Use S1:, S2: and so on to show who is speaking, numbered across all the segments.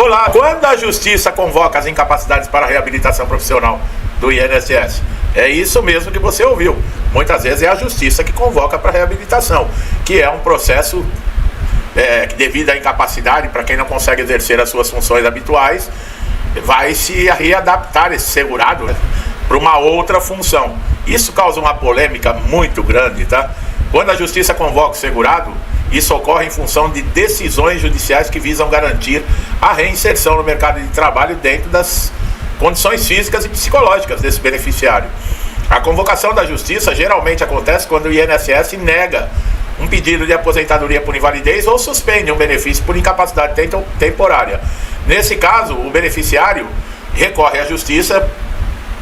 S1: Olá, quando a Justiça convoca as incapacidades para reabilitação profissional do INSS? É isso mesmo que você ouviu. Muitas vezes é a Justiça que convoca para reabilitação, que é um processo que, devido à incapacidade, para quem não consegue exercer as suas funções habituais, vai se readaptar esse segurado, né, para uma outra função. Isso causa uma polêmica muito grande, tá? Quando a Justiça convoca o segurado, isso ocorre em função de decisões judiciais que visam garantir a reinserção no mercado de trabalho dentro das condições físicas e psicológicas desse beneficiário. A convocação da Justiça geralmente acontece quando o INSS nega um pedido de aposentadoria por invalidez ou suspende um benefício por incapacidade temporária. Nesse caso, o beneficiário recorre à Justiça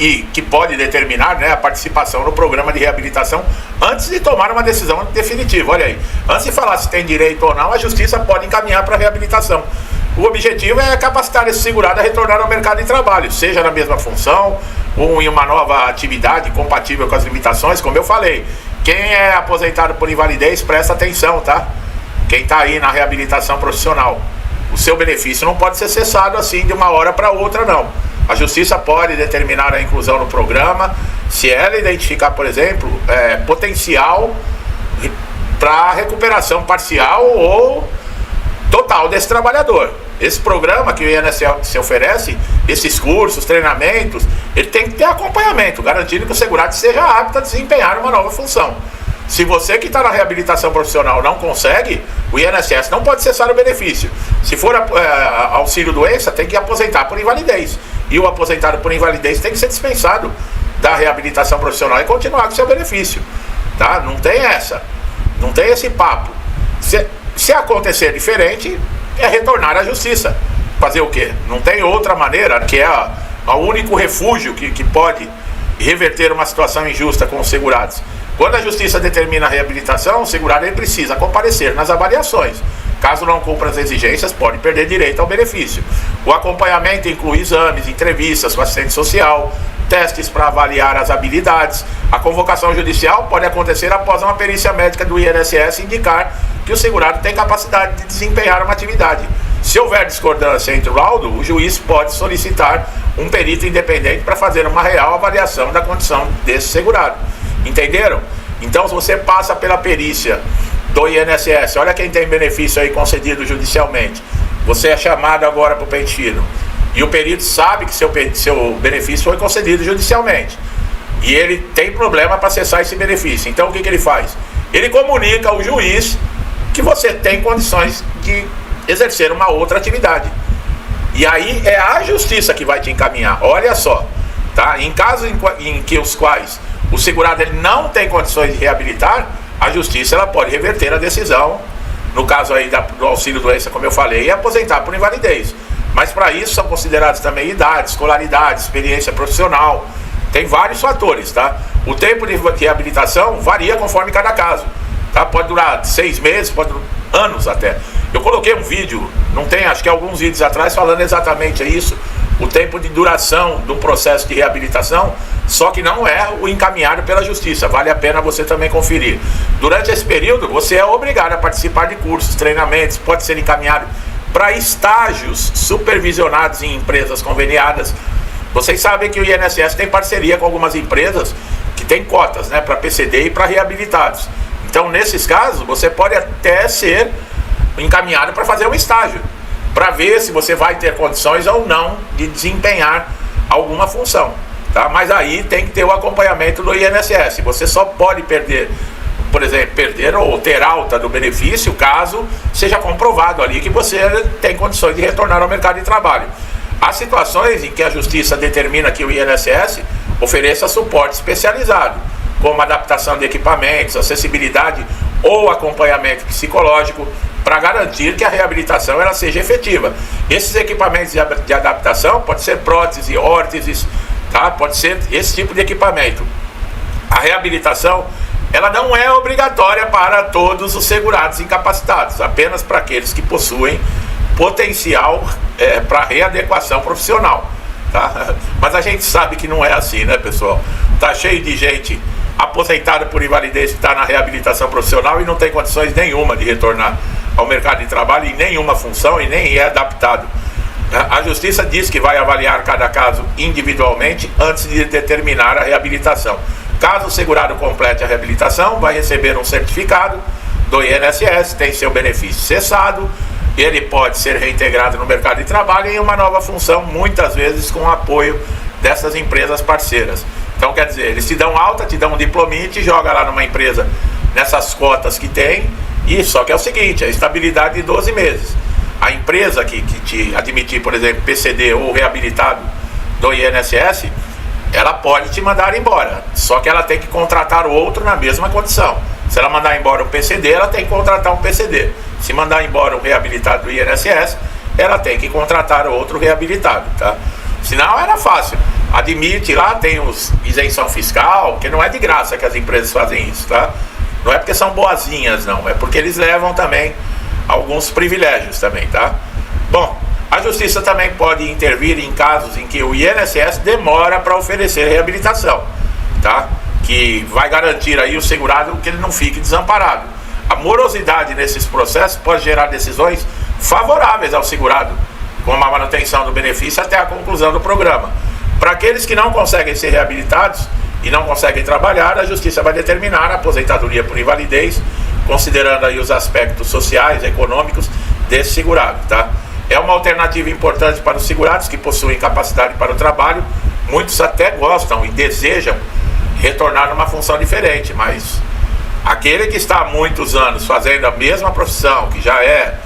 S1: e que pode determinar, né, a participação no programa de reabilitação antes de tomar uma decisão definitiva. Olha aí, antes de falar se tem direito ou não, a Justiça pode encaminhar para a reabilitação. O objetivo é capacitar esse segurado a retornar ao mercado de trabalho, seja na mesma função ou em uma nova atividade compatível com as limitações, como eu falei. Quem é aposentado por invalidez, presta atenção, tá? Quem está aí na reabilitação profissional, o seu benefício não pode ser cessado assim de uma hora para outra, não. A Justiça pode determinar a inclusão no programa se ela identificar, por exemplo, potencial para recuperação parcial ou total desse trabalhador. Esse programa que o INSS oferece, esses cursos, treinamentos, ele tem que ter acompanhamento, garantindo que o segurado seja apto a desempenhar uma nova função. Se você que está na reabilitação profissional não consegue, o INSS não pode cessar o benefício. Se for auxílio-doença, tem que aposentar por invalidez. E o aposentado por invalidez tem que ser dispensado da reabilitação profissional e continuar com seu benefício. Tá? Não tem essa. Não tem esse papo. Se acontecer diferente, é retornar à Justiça. Fazer o quê? Não tem outra maneira, que é o único refúgio que pode reverter uma situação injusta com os segurados. Quando a Justiça determina a reabilitação, o segurado ele precisa comparecer nas avaliações. Caso não cumpra as exigências, pode perder direito ao benefício. O acompanhamento inclui exames, entrevistas com assistente social, testes para avaliar as habilidades. A convocação judicial pode acontecer após uma perícia médica do INSS indicar que o segurado tem capacidade de desempenhar uma atividade. Se houver discordância entre o laudo, o juiz pode solicitar um perito independente para fazer uma real avaliação da condição desse segurado. Entenderam? Então, se você passa pela perícia do INSS, olha quem tem benefício aí concedido judicialmente. Você é chamado agora para o pente fino e o perito sabe que seu benefício foi concedido judicialmente e ele tem problema para acessar esse benefício. Então, o que ele faz? Ele comunica ao juiz que você tem condições de exercer uma outra atividade. E aí é a Justiça que vai te encaminhar. Olha só, tá? Em casos em que os quais o segurado ele não tem condições de reabilitar, a Justiça ela pode reverter a decisão, no caso aí do auxílio-doença, como eu falei, e aposentar por invalidez. Mas para isso são considerados também idade, escolaridade, experiência profissional. Tem vários fatores, tá? O tempo de reabilitação varia conforme cada caso, tá? Pode durar 6 meses, pode durar anos até. Eu coloquei um vídeo, não tem, acho que alguns vídeos atrás, falando exatamente isso, o tempo de duração de um processo de reabilitação, só que não é o encaminhado pela Justiça, vale a pena você também conferir. Durante esse período, você é obrigado a participar de cursos, treinamentos, pode ser encaminhado para estágios supervisionados em empresas conveniadas. Vocês sabem que o INSS tem parceria com algumas empresas que tem cotas, né, para PCD e para reabilitados. Então, nesses casos, você pode até ser encaminhado para fazer um estágio, para ver se você vai ter condições ou não de desempenhar alguma função, tá? Mas aí tem que ter o acompanhamento do INSS. Você só pode perder, por exemplo, perder ou ter alta do benefício caso seja comprovado ali que você tem condições de retornar ao mercado de trabalho. Há situações em que a Justiça determina que o INSS ofereça suporte especializado, como adaptação de equipamentos, acessibilidade ou acompanhamento psicológico, para garantir que a reabilitação ela seja efetiva. Esses equipamentos de adaptação pode ser prótese, órteses, tá? Pode ser esse tipo de equipamento. A reabilitação ela não é obrigatória para todos os segurados incapacitados, apenas para aqueles que possuem potencial para readequação profissional, tá? Mas a gente sabe que não é assim, né, pessoal? Tá cheio de gente aposentada por invalidez que está na reabilitação profissional e não tem condições nenhuma de retornar ao mercado de trabalho em nenhuma função e nem é adaptado A Justiça diz que vai avaliar cada caso individualmente antes de determinar a reabilitação. Caso o segurado complete a reabilitação, vai receber um certificado do INSS, tem seu benefício cessado, ele pode ser reintegrado no mercado de trabalho em uma nova função, muitas vezes com o apoio dessas empresas parceiras. Então, quer dizer, eles te dão alta, te dão um diplominha e te joga lá numa empresa nessas cotas que tem, e só que é o seguinte, a estabilidade de 12 meses. A empresa que te admitir, por exemplo, PCD ou reabilitado do INSS, ela pode te mandar embora, só que ela tem que contratar o outro na mesma condição. Se ela mandar embora um PCD, ela tem que contratar um PCD. Se mandar embora um reabilitado do INSS, ela tem que contratar outro reabilitado, tá? Senão era fácil. Admite lá, tem os isenção fiscal, que não é de graça que as empresas fazem isso, tá? Não é porque são boazinhas, não. É porque eles levam também alguns privilégios também, tá? Bom, a Justiça também pode intervir em casos em que o INSS demora para oferecer reabilitação, tá? Que vai garantir aí o segurado que ele não fique desamparado. A morosidade nesses processos pode gerar decisões favoráveis ao segurado, como a manutenção do benefício até a conclusão do programa. Para aqueles que não conseguem ser reabilitados e não conseguem trabalhar, a Justiça vai determinar a aposentadoria por invalidez, considerando aí os aspectos sociais, econômicos desse segurado, tá? É uma alternativa importante para os segurados que possuem capacidade para o trabalho. Muitos até gostam e desejam retornar numa função diferente, mas aquele que está há muitos anos fazendo a mesma profissão, que já é,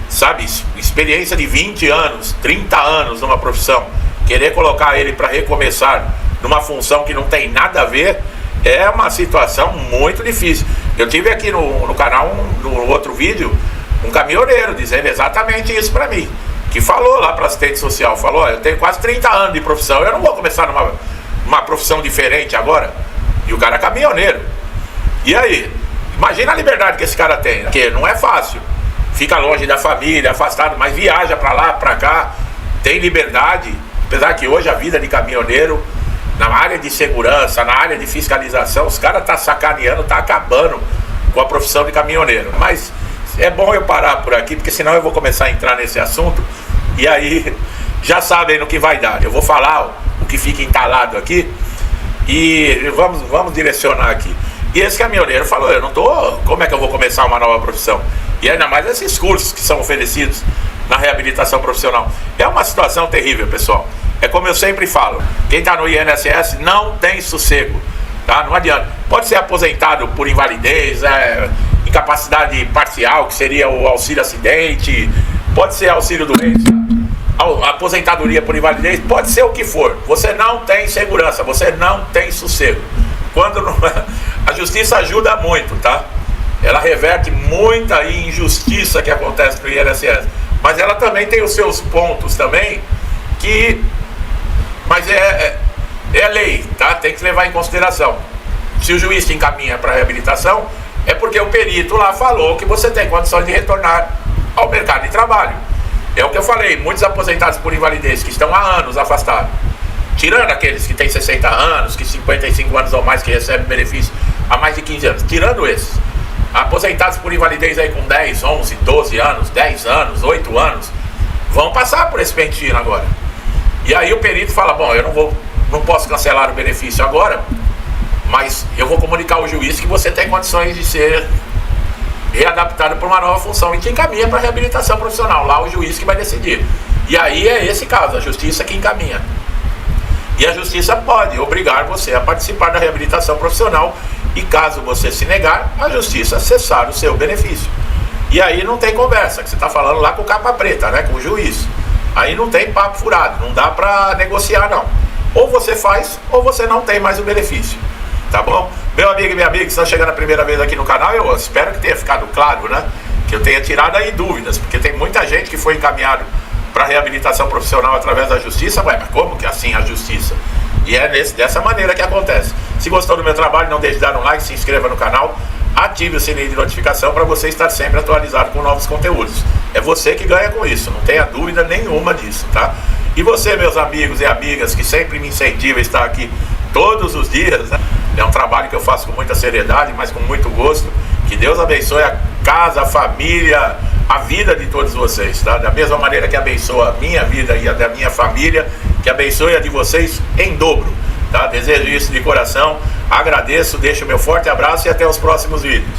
S1: sabe, experiência de 20 anos, 30 anos numa profissão, querer colocar ele para recomeçar numa função que não tem nada a ver, é uma situação muito difícil. Eu tive aqui no canal, no outro vídeo, um caminhoneiro dizendo exatamente isso para mim, que falou lá para assistente social, falou, eu tenho quase 30 anos de profissão, eu não vou começar numa profissão diferente agora. E o cara é caminhoneiro. E aí? Imagina a liberdade que esse cara tem, porque não é fácil. Fica longe da família, afastado, mas viaja para lá, para cá, tem liberdade. Apesar que hoje a vida de caminhoneiro, na área de segurança, na área de fiscalização, os caras estão sacaneando, estão acabando com a profissão de caminhoneiro. Mas é bom eu parar por aqui, porque senão eu vou começar a entrar nesse assunto e aí já sabem no que vai dar. Eu vou falar o que fica entalado aqui e vamos direcionar aqui. E esse caminhoneiro falou, eu não tô, como é que eu vou começar uma nova profissão? E ainda mais esses cursos que são oferecidos na reabilitação profissional. É uma situação terrível, pessoal. É como eu sempre falo, quem está no INSS não tem sossego, tá? Não adianta. Pode ser aposentado por invalidez, incapacidade parcial, que seria o auxílio acidente, pode ser auxílio doença, aposentadoria por invalidez, pode ser o que for. Você não tem segurança, você não tem sossego. Quando não, a Justiça ajuda muito, tá? Ela reverte muita injustiça que acontece no INSS, mas ela também tem os seus pontos também, mas é lei, tá? Tem que levar em consideração. Se o juiz te encaminha para reabilitação, é porque o perito lá falou que você tem condições de retornar ao mercado de trabalho. É o que eu falei, muitos aposentados por invalidez que estão há anos afastados, tirando aqueles que têm 60 anos, que 55 anos ou mais, que recebem benefício há mais de 15 anos, tirando esses, aposentados por invalidez aí com 10, 11, 12 anos, 10 anos, 8 anos, vão passar por esse pente fino agora. E aí o perito fala, bom, eu não posso cancelar o benefício agora, mas eu vou comunicar ao juiz que você tem condições de ser readaptado para uma nova função e te encaminha para a reabilitação profissional, lá o juiz que vai decidir. E aí é esse caso, a Justiça que encaminha. E a Justiça pode obrigar você a participar da reabilitação profissional e caso você se negar, a Justiça cessar o seu benefício. E aí não tem conversa, que você está falando lá com o capa preta, né, com o juiz. Aí não tem papo furado, não dá para negociar não. Ou você faz, ou você não tem mais o benefício. Tá bom? Meu amigo e minha amiga que estão chegando a primeira vez aqui no canal, eu espero que tenha ficado claro, né? Que eu tenha tirado aí dúvidas, porque tem muita gente que foi encaminhado para reabilitação profissional através da Justiça. Ué, mas como que assim a Justiça? E é dessa maneira que acontece. Se gostou do meu trabalho, não deixe de dar um like, se inscreva no canal, ative o sininho de notificação para você estar sempre atualizado com novos conteúdos. É você que ganha com isso, não tenha dúvida nenhuma disso, tá? E você, meus amigos e amigas, que sempre me incentivam a estar aqui todos os dias, né? É um trabalho que eu faço com muita seriedade, mas com muito gosto. Que Deus abençoe a casa, a família, a vida de todos vocês, tá? Da mesma maneira que abençoa a minha vida e a da minha família, que abençoe a de vocês em dobro, tá? Desejo isso de coração, agradeço, deixo meu forte abraço e até os próximos vídeos.